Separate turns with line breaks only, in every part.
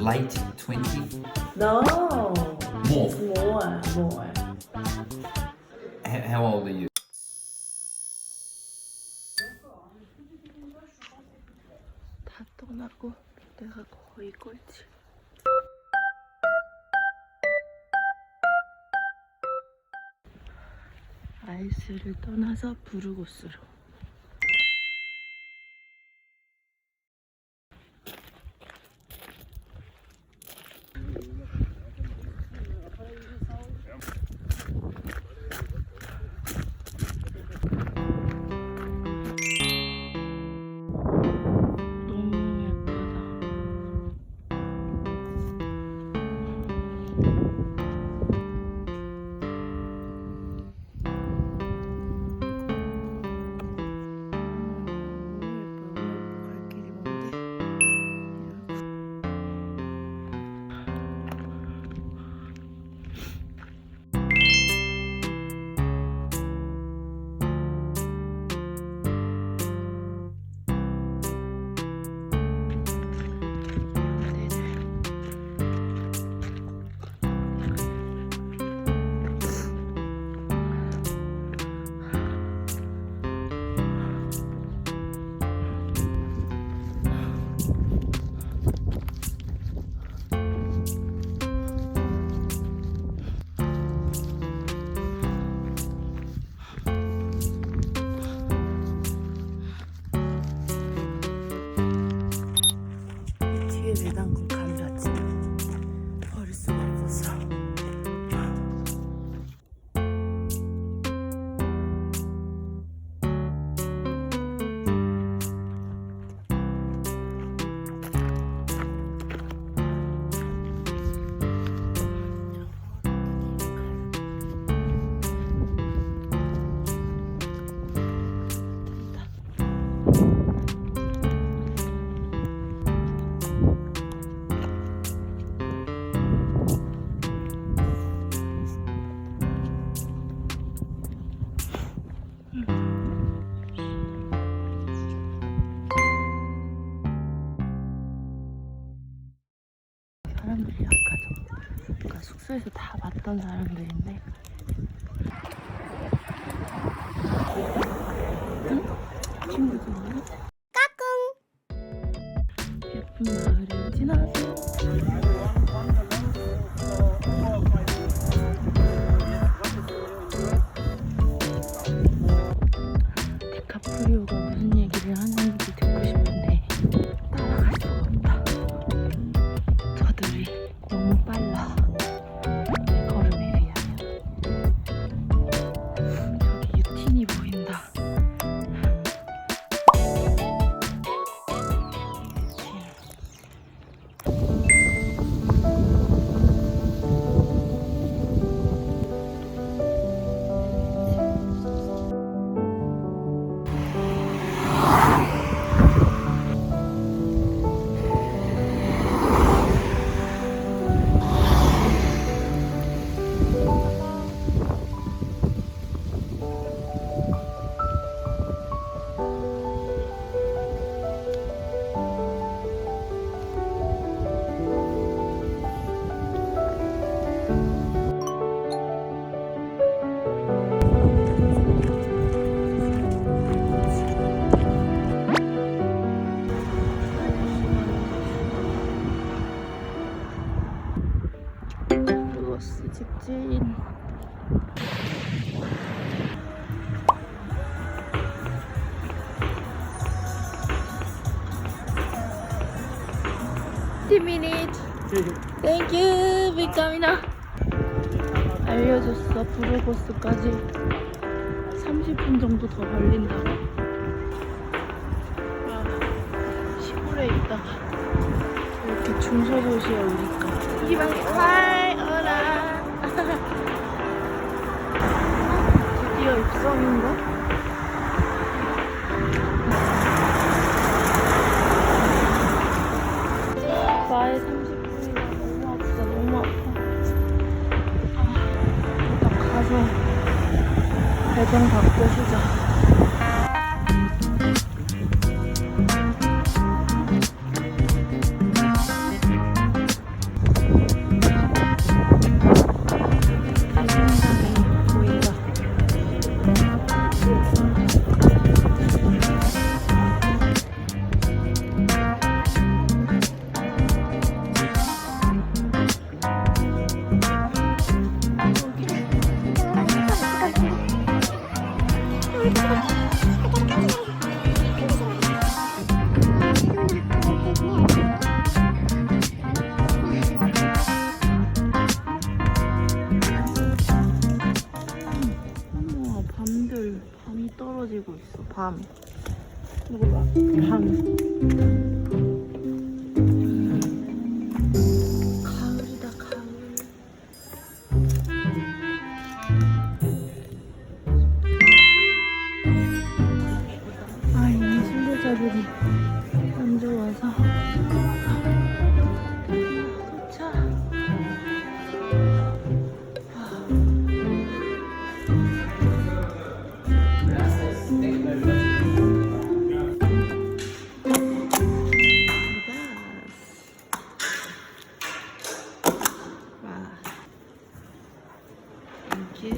late 20?
No.
More.
It's more.
How old are you?
다 떠나고 내가 거의 꼴찌. 아이스를 떠나서 부르고스로. 외단군 카메라지 버릴 수가 없었어. 사람들이 아까 숙소에서 다 봤던 사람들인데 친구들이 예쁜 마을을 지나서 디카프리오가 무슨 얘기를 하는지 듣고 싶은데 따라갈 수가 없다. 저들이 너무 빨라. 내 걸음에 비하면. 저기 유틴이 보인다. 버스 직진. minutes. Thank you, 빅카미나. 알려줬어. 부르고스까지 30분 정도 더 걸린다고. 시골에 있다가 이렇게 중소도시에 오니까 이방에 하이 어라. 드디어 입성인가? 나의 30분이나 너무 아프다. 너무 아파. 일단 가서 배정 받고 쉬자. 가지고 있어. 밤. 이거 봐. 밤. 가을이다 가을. 아 이미 순례자들이 안 좋아서. 도착. 이게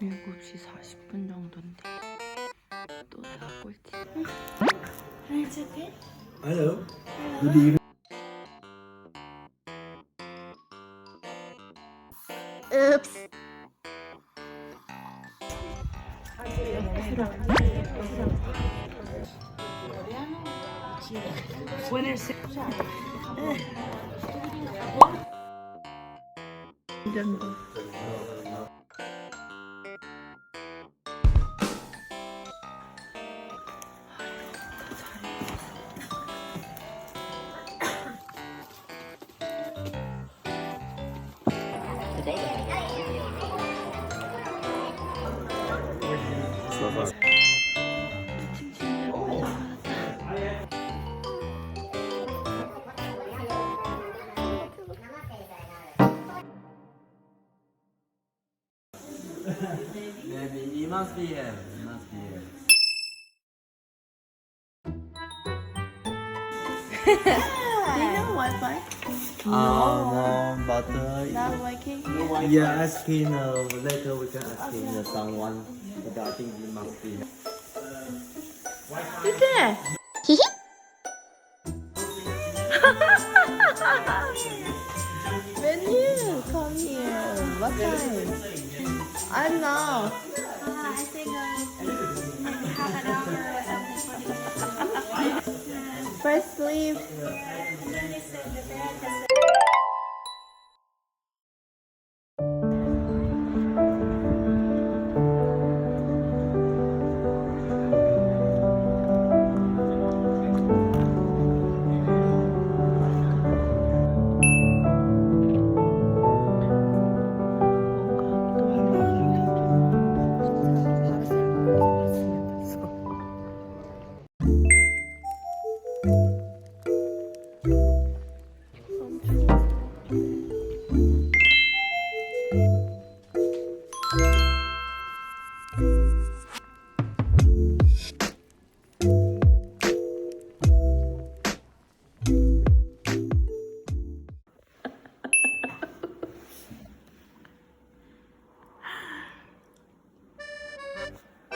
(7시 40분) 정도인데 또 내가 꼴찌. It's okay.
Hello. Good evening.
Oops. 이런 거.
You must be here. You must be here.
Do you know Wi-Fi?
No, but
Not working.
yeah, asking later we can asking someone. But I think you must be.
그치? When you come here, what time? I don't know.
I think half an hour.
First sleep.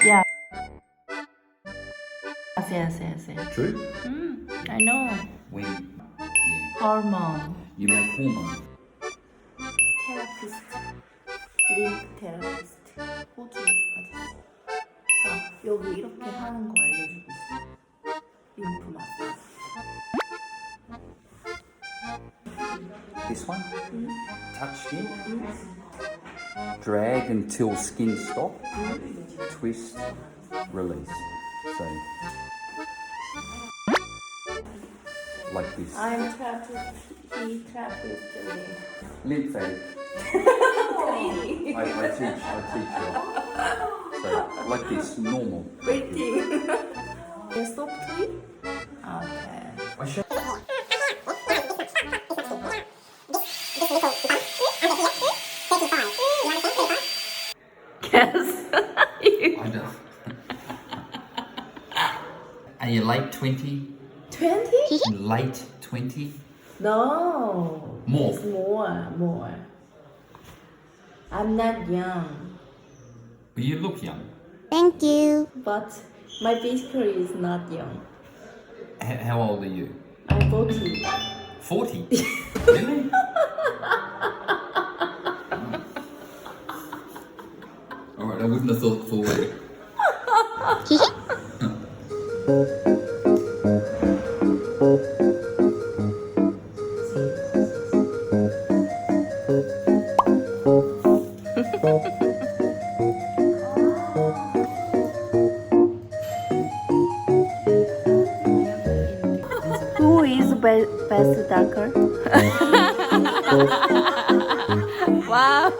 Yeah. Yes.
True?
I know.
When? Yeah.
Hormone.
You make hormone.
테라피스트. 림프 테라피스트. 호주 아저씨. 여기 이렇게 하는 거 알려주고 있어. 림프 마사지.
This one? Touch skin. Drag until skin stop. Twist. Release. So.
like this.
I'm trapped. He trapped today.
Lindsay, I teach you. So like this, normal.
Waiting. You're softly? Okay.
Guess.
I don't. Are you late 20?
20?
Late 20?
No.
More.
It's more. I'm not young,
Well, you look young.
but my physical is not young.
How old are you?
I'm 40.
40? Really? Alright, I wouldn't have thought 40.
Who is best darker?
Wow.